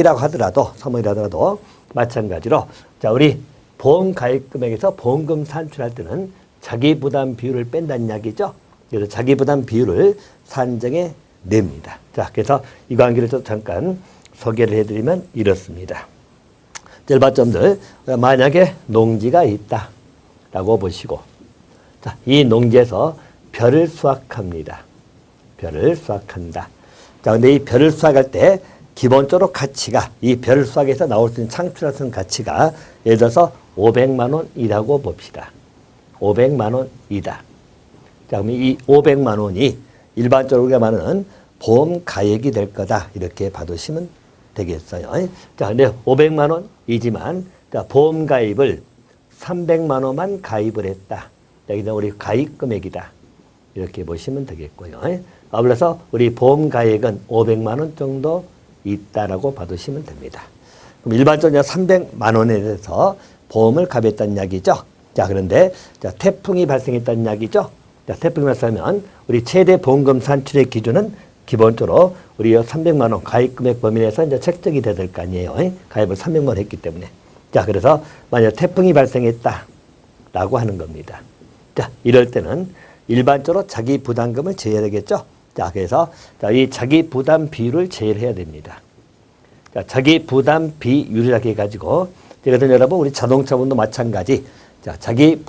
3억이라고 하더라도, 3억이라고 하더라도 마찬가지로 자, 우리 보험 가입 금액에서 보험금 산출할 때는 자기 부담 비율을 뺀다는 이야기죠. 그래서 자기 부담 비율을 산정해 냅니다. 자, 그래서 이 관계를 좀 잠깐 소개를 해드리면 이렇습니다. 절반점들, 만약에 농지가 있다라고 보시고, 자, 이 농지에서 벼를 수확합니다. 벼를 수확한다. 자, 근데 이 벼를 수확할 때 기본적으로 가치가, 이 벼를 수확해서 나올 수 있는 창출할 수 있는 가치가 예를 들어서 500만 원이라고 봅시다. 500만 원이다. 자, 그럼 이 500만 원이 일반적으로 우리가 말하는 보험 가액이 될 거다. 이렇게 봐두시면 되겠어요. 자, 근데 500만 원이지만, 자, 보험 가입을 300만 원만 가입을 했다. 여기는 우리 가입 금액이다. 이렇게 보시면 되겠고요. 그래서 우리 보험 가액은 500만 원 정도 있다라고 봐두시면 됩니다. 그럼 일반적으로 300만 원에 대해서 보험을 가입했다는 이야기죠. 자, 그런데 자, 태풍이 발생했다는 이야기죠. 자, 태풍이 발생하면 우리 최대 보험금 산출의 기준은 기본적으로 우리 300만 원 가입 금액 범위 내에서 이제 책정이 돼야 될 거 아니에요. 가입을 300만 원 했기 때문에. 자, 그래서 만약 태풍이 발생했다라고 하는 겁니다. 자, 이럴 때는 일반적으로 자기 부담금을 제외해야 되겠죠. 자, 그래서 자, 이 자기 부담 비율을 제외를 해야 됩니다. 자, 자기 부담 비율이라고 해가지고, 이것은 여러분 우리 자동차분도 마찬가지. 자, 자기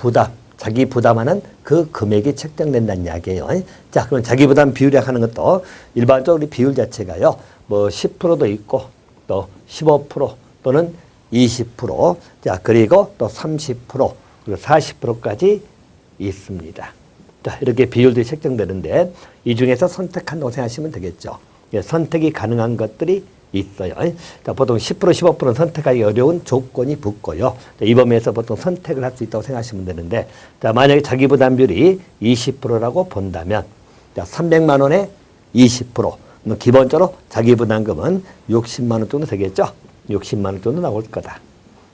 부담하는 그 금액이 책정된다는 이야기예요. 자, 그럼 자기 부담 비율이라고 하는 것도 일반적으로 비율 자체가요, 뭐 10%도 있고, 또 15% 또는 20%, 자, 그리고 또 30%, 그리고 40%까지 있습니다. 자, 이렇게 비율들이 책정되는데 이 중에서 선택한다고 생각하시면 되겠죠. 예, 선택이 가능한 것들이 있어요. 자, 보통 10%, 15%는 선택하기 어려운 조건이 붙고요. 자, 이 범위에서 보통 선택을 할 수 있다고 생각하시면 되는데, 자, 만약에 자기 부담 비율이 20%라고 본다면, 자, 300만 원에 20%. 기본적으로 자기 부담금은 60만 원 정도 되겠죠. 60만 원 정도 나올 거다.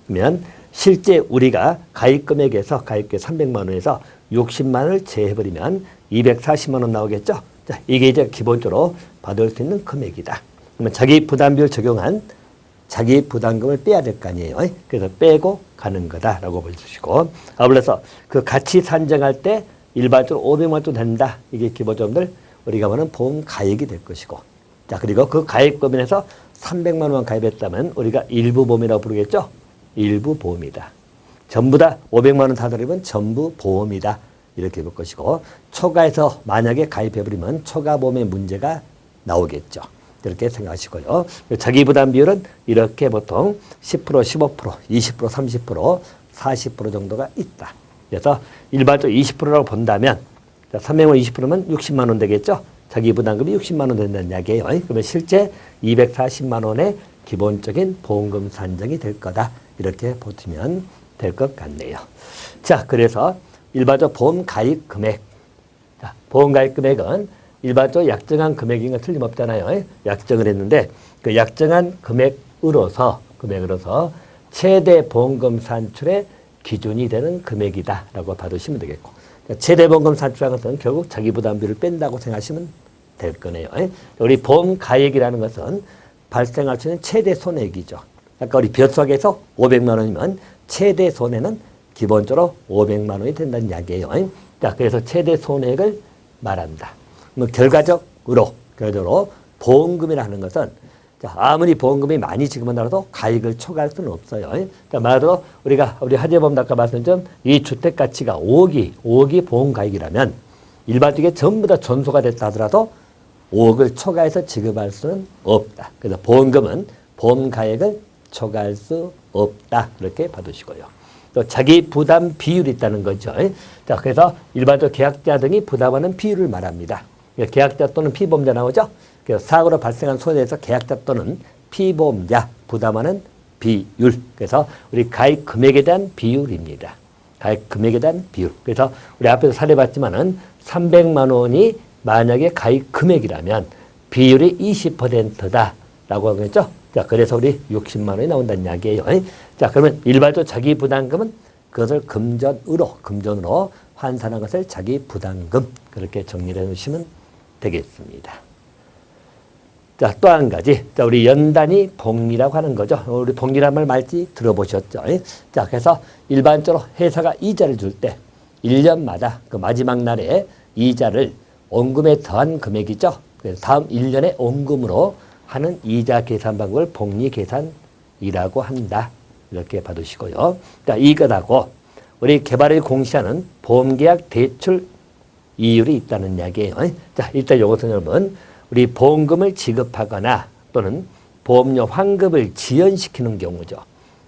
그러면 실제 우리가 가입 금액에서 가입금액 300만 원에서 60만 원을 제해버리면 240만 원 나오겠죠. 자, 이게 이제 기본적으로 받을 수 있는 금액이다. 그러면 자기 부담비율 적용한 자기 부담금을 빼야 될 거 아니에요. 그래서 빼고 가는 거다라고 보시고, 그래서 그 가치 산정할 때 일반적으로 500만 원 정도 된다. 이게 기본적으로 우리가 말하는 보험 가액이 될 것이고, 자, 그리고 그 가액 범위에서 300만 원만 가입했다면 우리가 일부 보험이라고 부르겠죠. 일부 보험이다. 전부 다 500만 원 다 들으면 전부 보험이다. 이렇게 볼 것이고, 초과해서 만약에 가입해버리면 초과 보험의 문제가 나오겠죠. 이렇게 생각하시고요. 자기 부담 비율은 이렇게 보통 10%, 15%, 20%, 30%, 40% 정도가 있다. 그래서 일반적으로 20%라고 본다면, 300만 원 20%면 60만 원 되겠죠. 자기 부담금이 60만 원 된다는 이야기예요. 그러면 실제 240만 원의 기본적인 보험금 산정이 될 거다. 이렇게 보시면 될 것 같네요. 자, 그래서 일반적 보험 가입 금액. 자, 보험 가입 금액은 일반적으로 약정한 금액인 건 틀림없잖아요. 약정을 했는데 그 약정한 금액으로서 최대 보험금 산출의 기준이 되는 금액이다라고 봐두시면 되겠고, 최대 보험금 산출한 것은 결국 자기 부담비를 뺀다고 생각하시면 될 거네요. 우리 보험 가액이라는 것은 발생할 수 있는 최대 손해액이죠. 아까 우리 벼수학에서 500만 원이면 최대 손해는 기본적으로 500만 원이 된다는 이야기예요. 자, 그래서 최대 손해액을 말한다. 결과적으로 보험금이라는 것은, 자, 아무리 보험금이 많이 지급한다고 가액을 초과할 수는 없어요. 자, 말하자면 우리 하재범 아까 말씀드린 이 주택 가치가 5억이 보험 가액이라면 일반적으로 전부 다 전소가 됐다 하더라도 5억을 초과해서 지급할 수는 없다. 그래서 보험금은 보험 가액을 초과할 수 없다. 이렇게 봐두시고요. 또 자기 부담 비율이 있다는 거죠. 자, 그래서 일반적으로 계약자 등이 부담하는 비율을 말합니다. 계약자 또는 피보험자 나오죠. 그래서 사고로 발생한 손해에서 계약자 또는 피보험자 부담하는 비율. 그래서 우리 가입 금액에 대한 비율입니다. 가입 금액에 대한 비율. 그래서 우리 앞에서 사례 봤지만은 300만 원이 만약에 가입 금액이라면 비율이 20%다라고 하겠죠. 자, 그래서 우리 60만 원이 나온다는 이야기예요. 자, 그러면 일반적으로 자기 부담금은 그것을 금전으로 환산한 것을 자기 부담금, 그렇게 정리를 해 놓으시면 되겠습니다. 자, 또 한 가지. 자, 우리 연단위 복리라고 하는 거죠. 우리 복리란 말 많이 들어보셨죠? 자, 그래서 일반적으로 회사가 이자를 줄 때 1년마다 그 마지막 날에 이자를 원금에 더한 금액이죠. 그래서 다음 1년의 원금으로 하는 이자 계산 방법을 복리 계산이라고 한다. 이렇게 봐두시고요. 자, 이것하고 우리 개발을 공시하는 보험계약 대출 이율이 있다는 이야기예요. 자, 일단 이것은 여러분 우리 보험금을 지급하거나 또는 보험료 환급을 지연시키는 경우죠.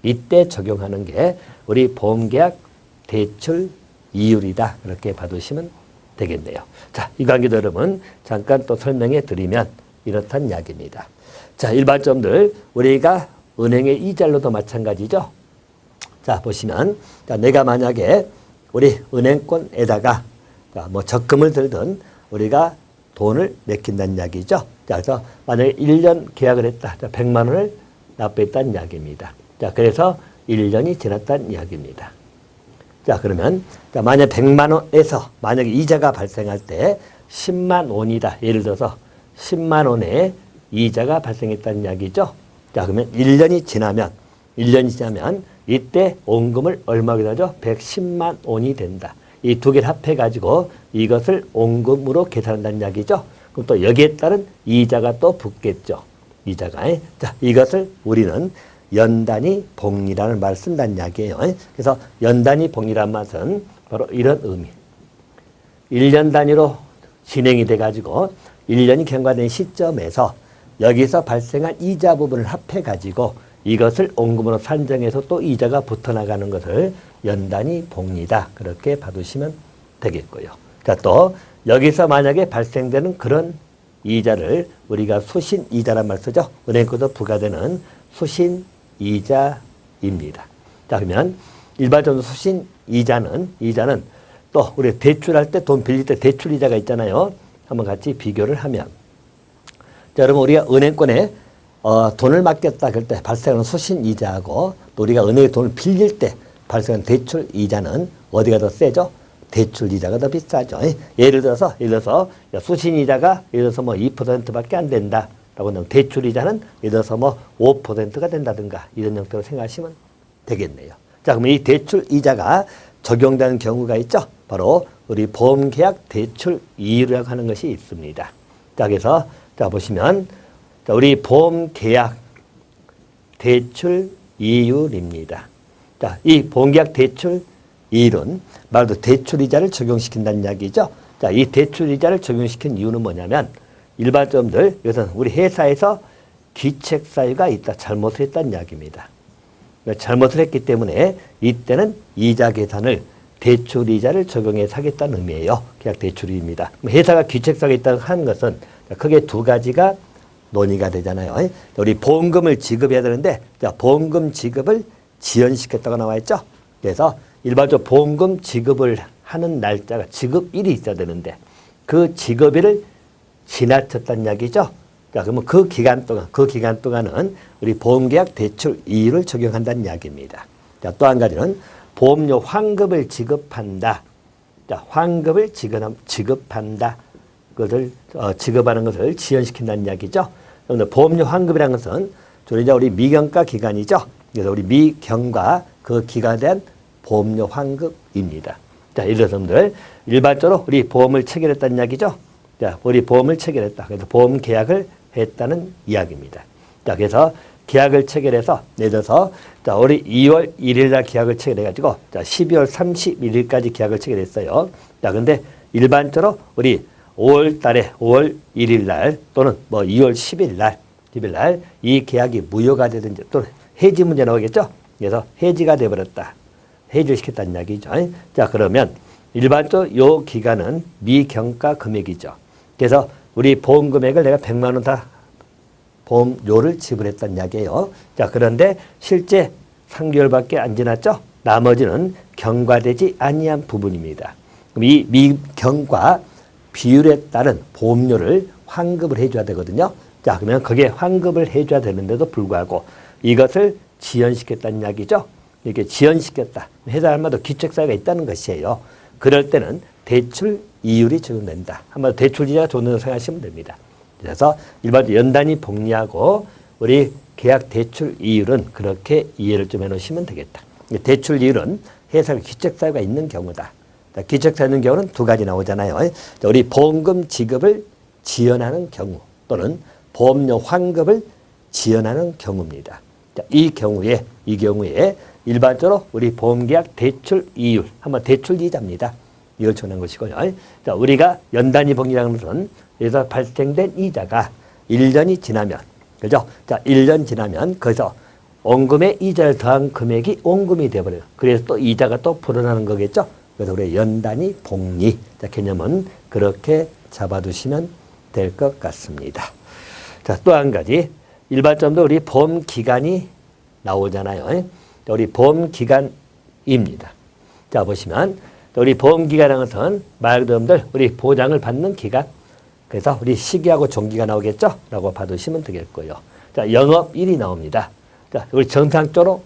이때 적용하는 게 우리 보험계약 대출 이율이다. 이렇게 봐두시면 되겠네요. 자, 이 관계도 여러분 잠깐 또 설명해 드리면 이렇단 이야기입니다. 자, 일반점들 우리가 은행의 이자로도 마찬가지죠. 자, 보시면 자, 내가 만약에 우리 은행권에다가 자, 뭐 적금을 들든 우리가 돈을 맡긴다는 이야기죠. 자, 그래서 만약에 1년 계약을 했다. 자, 100만 원을 납부했다는 이야기입니다. 자, 그래서 1년이 지났다는 이야기입니다. 자, 그러면 자, 만약 100만 원에서 만약에 이자가 발생할 때 10만 원이다. 예를 들어서 10만 원의 이자가 발생했다는 이야기죠. 자, 그러면 1년이 지나면 이때 원금을 얼마게 하죠? 110만 원이 된다. 이 두 개를 합해가지고 이것을 원금으로 계산한다는 이야기죠. 그럼 또 여기에 따른 이자가 또 붙겠죠. 이자가. 자, 이것을 우리는 연단위 복리라는 말을 쓴다는 이야기예요. 그래서 연단위 복리라는 말은 바로 이런 의미. 1년 단위로 진행이 돼가지고 1년이 경과된 시점에서 여기서 발생한 이자 부분을 합해가지고 이것을 원금으로 산정해서 또 이자가 붙어나가는 것을 연단위 복리다. 그렇게 봐두시면 되겠고요. 자, 또 여기서 만약에 발생되는 그런 이자를 우리가 수신이자란 말 쓰죠. 은행권에서 부과되는 수신이자입니다. 자, 그러면 일반적으로 수신이자는 또 우리 대출할 때 돈 빌릴 때 대출이자가 있잖아요. 한번 같이 비교를 하면 자, 여러분 우리가 은행권에 돈을 맡겼다 그럴 때 발생하는 수신이자하고 또 우리가 은행에 돈을 빌릴 때 발생하는 대출이자는 어디가 더 세죠? 대출이자가 더 비싸죠. 예를 들어서 수신이자가 예를 들어서 뭐 2%밖에 안 된다라고 하면 대출이자는 예를 들어서 뭐 5%가 된다든가 이런 형태로 생각하시면 되겠네요. 자, 그럼 이 대출이자가 적용되는 경우가 있죠. 바로 우리 보험계약 대출 이율이라고 하는 것이 있습니다. 자, 그래서 자 보시면 자, 우리 보험계약 대출 이율입니다. 자, 이 보험계약 대출 이율은 말도 대출이자를 적용시킨다는 이야기죠. 자, 이 대출이자를 적용시킨 이유는 뭐냐면 일반점들 여기서 우리 회사에서 기책 사유가 있다, 잘못을 했다는 이야기입니다. 잘못을 했기 때문에 이때는 이자 계산을 대출이자를 적용해서 하겠다는 의미예요. 계약 대출입니다. 회사가 기책 사유가 있다고 하는 것은 크게 두 가지가 논의가 되잖아요. 우리 보험금을 지급해야 되는데 자, 보험금 지급을 지연시켰다고 나와 있죠. 그래서 일반적으로 보험금 지급을 하는 날짜가 지급일이 있어야 되는데 그 지급일을 지나쳤다는 이야기죠. 자, 그러면 그 기간 동안은 우리 보험계약 대출 이율을 적용한다는 이야기입니다. 자, 또 한 가지는 보험료 환급을 지급한다. 자, 환급을 지급한다. 그것을 지급하는 것을 지연시킨다는 이야기죠. 그런데 보험료 환급이라는 것은 주로 이제 우리 미경과 기간이죠. 그래서 우리 미경과 그 기간에 대한 보험료 환급입니다. 자, 예를 들어서 여러분들 일반적으로 우리 보험을 체결했다는 이야기죠. 자, 우리 보험을 체결했다. 그래서 보험 계약을 했다는 이야기입니다. 자, 그래서 계약을 체결해서 예를 들어서 자, 우리 2월 1일 날 계약을 체결해 가지고 자, 12월 31일까지 계약을 체결했어요. 자, 근데 일반적으로 우리 5월 달에 5월 1일 날 또는 뭐 2월 10일 날 이 계약이 무효가 되든지 또는 해지 문제 나오겠죠. 그래서 해지가 돼 버렸다. 해지를 시켰다는 이야기죠. 자, 그러면 일반적으로 요 기간은 미경과 금액이죠. 그래서 우리 보험 금액을 내가 100만 원 다 보험료를 지불했다는 이야기예요. 자, 그런데 실제 3개월밖에 안 지났죠. 나머지는 경과되지 아니한 부분입니다. 그럼 이 미경과 비율에 따른 보험료를 환급을 해줘야 되거든요. 자, 그러면 거기에 환급을 해줘야 되는데도 불구하고 이것을 지연시켰다는 이야기죠. 이렇게 지연시켰다. 회사마다 기책사유가 있다는 것이에요. 그럴 때는 대출 이율이 적용된다. 한마디로 대출이자가 좋는 생각하시면 됩니다. 그래서 일반적으로 연단위 복리하고 우리 계약 대출 이율은 그렇게 이해를 좀 해놓으시면 되겠다. 대출 이율은 해석 귀책사유가 있는 경우다. 귀책사유 있는 경우는 두 가지 나오잖아요. 우리 보험금 지급을 지연하는 경우 또는 보험료 환급을 지연하는 경우입니다. 이 경우에 일반적으로 우리 보험계약 대출 이율, 한번 대출 이자입니다. 이걸 정하는 것이고요. 자, 우리가 연단위 복리라는 것은 여기서 발생된 이자가 1년이 지나면, 그죠? 자, 1년 지나면 거기서 원금에 이자를 더한 금액이 원금이 되어버려요. 그래서 또 이자가 또 불어나는 거겠죠? 그래서 우리 연단위 복리. 자, 개념은 그렇게 잡아두시면 될 것 같습니다. 자, 또 한 가지. 일반적으로 우리 보험 기간이 나오잖아요. 우리 보험 기간입니다. 자, 보시면 우리 보험 기간이라는 것은 말 그대로 우리 보장을 받는 기간. 그래서 우리 시기하고 종기가 나오겠죠? 라고 봐두시면 되겠고요. 자, 영업일이 나옵니다. 자, 우리 정상적으로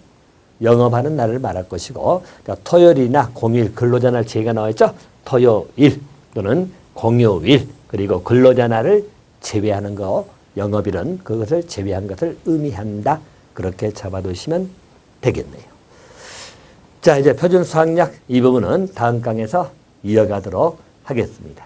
영업하는 날을 말할 것이고, 자, 토요일이나 공휴일 근로자 날 제가 나와있죠? 토요일 또는 공휴일 그리고 근로자 날을 제외하는 거, 영업일은 그것을 제외한 것을 의미한다. 그렇게 잡아두시면 되겠네요. 자, 이제 표준 수학약 이 부분은 다음 강에서 이어가도록 하겠습니다.